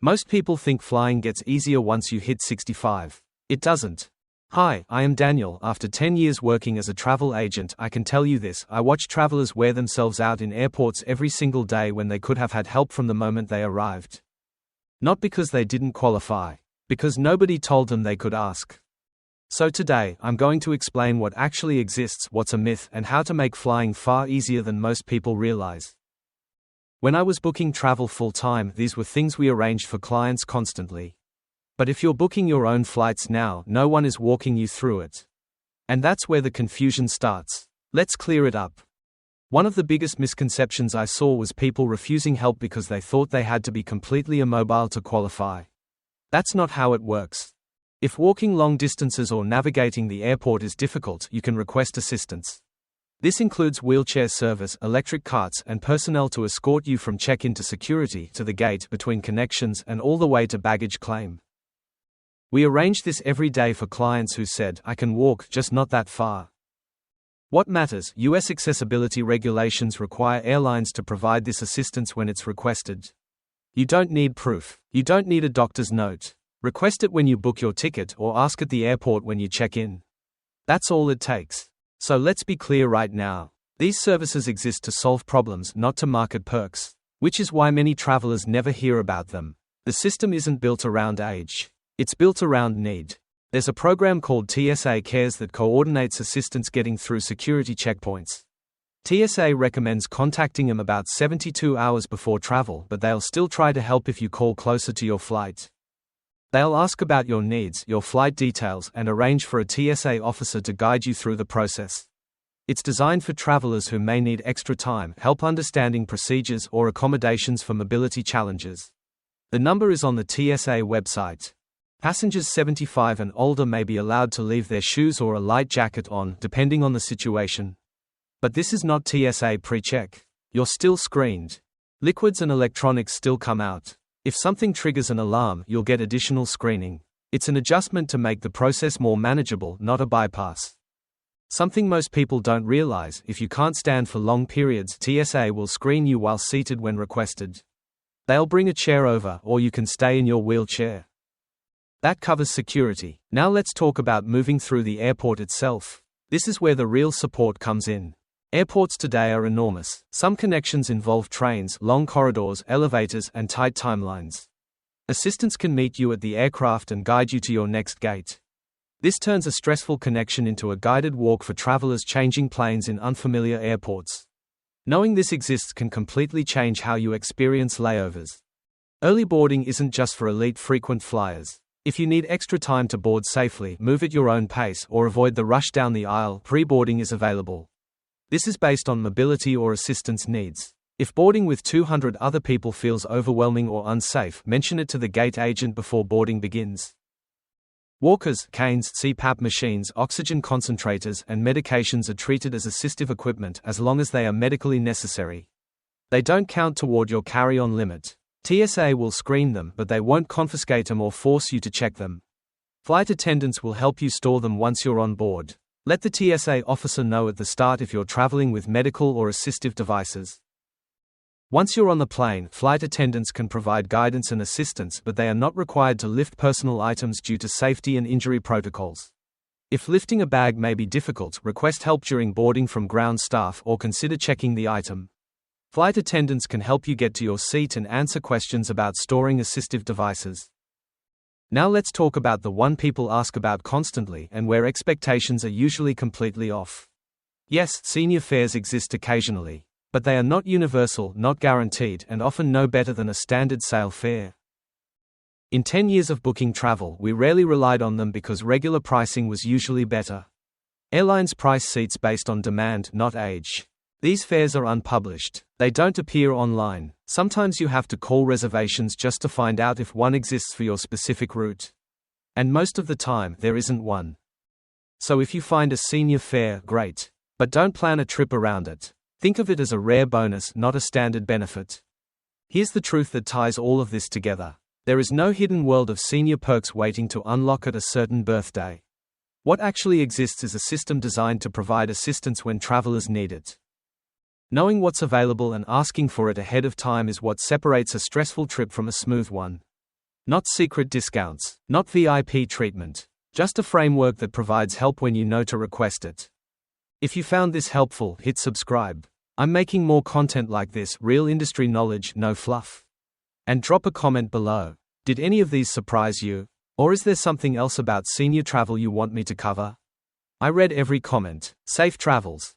Most people think flying gets easier once you hit 65. It doesn't. Hi, I am Daniel. After 10 years working as a travel agent, I can tell you this: I watch travelers wear themselves out in airports every single day when they could have had help from the moment they arrived. Not because they didn't qualify, because nobody told them they could ask. So today, I'm going to explain what actually exists, what's a myth, and how to make flying far easier than most people realize. When I was booking travel full-time, these were things we arranged for clients constantly. But if you're booking your own flights now, no one is walking you through it. And that's where the confusion starts. Let's clear it up. One of the biggest misconceptions I saw was people refusing help because they thought they had to be completely immobile to qualify. That's not how it works. If walking long distances or navigating the airport is difficult, you can request assistance. This includes wheelchair service, electric carts, and personnel to escort you from check-in to security, to the gate, between connections, and all the way to baggage claim. We arrange this every day for clients who said, "I can walk, just not that far." What matters? US accessibility regulations require airlines to provide this assistance when it's requested. You don't need proof. You don't need a doctor's note. Request it when you book your ticket, or ask at the airport when you check in. That's all it takes. So let's be clear right now. These services exist to solve problems, not to market perks, which is why many travelers never hear about them. The system isn't built around age. It's built around need. There's a program called TSA Cares that coordinates assistance getting through security checkpoints. TSA recommends contacting them about 72 hours before travel, but they'll still try to help if you call closer to your flight. They'll ask about your needs, your flight details, and arrange for a TSA officer to guide you through the process. It's designed for travelers who may need extra time, help understanding procedures, or accommodations for mobility challenges. The number is on the TSA website. Passengers 75 and older may be allowed to leave their shoes or a light jacket on, depending on the situation. But this is not TSA pre-check. You're still screened. Liquids and electronics still come out. If something triggers an alarm, you'll get additional screening. It's an adjustment to make the process more manageable, not a bypass. Something most people don't realize: if you can't stand for long periods, TSA will screen you while seated when requested. They'll bring a chair over, or you can stay in your wheelchair. That covers security. Now let's talk about moving through the airport itself. This is where the real support comes in. Airports today are enormous. Some connections involve trains, long corridors, elevators, and tight timelines. Assistants can meet you at the aircraft and guide you to your next gate. This turns a stressful connection into a guided walk for travelers changing planes in unfamiliar airports. Knowing this exists can completely change how you experience layovers. Early boarding isn't just for elite frequent flyers. If you need extra time to board safely, move at your own pace, or avoid the rush down the aisle, pre-boarding is available. This is based on mobility or assistance needs. If boarding with 200 other people feels overwhelming or unsafe, mention it to the gate agent before boarding begins. Walkers, canes, CPAP machines, oxygen concentrators, and medications are treated as assistive equipment as long as they are medically necessary. They don't count toward your carry-on limit. TSA will screen them, but they won't confiscate them or force you to check them. Flight attendants will help you store them once you're on board. Let the TSA officer know at the start if you're traveling with medical or assistive devices. Once you're on the plane, flight attendants can provide guidance and assistance, but they are not required to lift personal items due to safety and injury protocols. If lifting a bag may be difficult, request help during boarding from ground staff or consider checking the item. Flight attendants can help you get to your seat and answer questions about storing assistive devices. Now let's talk about the one people ask about constantly and where expectations are usually completely off. Yes, senior fares exist occasionally, but they are not universal, not guaranteed, and often no better than a standard sale fare. In 10 years of booking travel, we rarely relied on them because regular pricing was usually better. Airlines price seats based on demand, not age. These fares are unpublished. They don't appear online. Sometimes you have to call reservations just to find out if one exists for your specific route. And most of the time, there isn't one. So if you find a senior fare, great. But don't plan a trip around it. Think of it as a rare bonus, not a standard benefit. Here's the truth that ties all of this together. There is no hidden world of senior perks waiting to unlock at a certain birthday. What actually exists is a system designed to provide assistance when travelers need it. Knowing what's available and asking for it ahead of time is what separates a stressful trip from a smooth one. Not secret discounts, not VIP treatment. Just a framework that provides help when you know to request it. If you found this helpful, hit subscribe. I'm making more content like this, real industry knowledge, no fluff. And drop a comment below. Did any of these surprise you? Or is there something else about senior travel you want me to cover? I read every comment. Safe travels.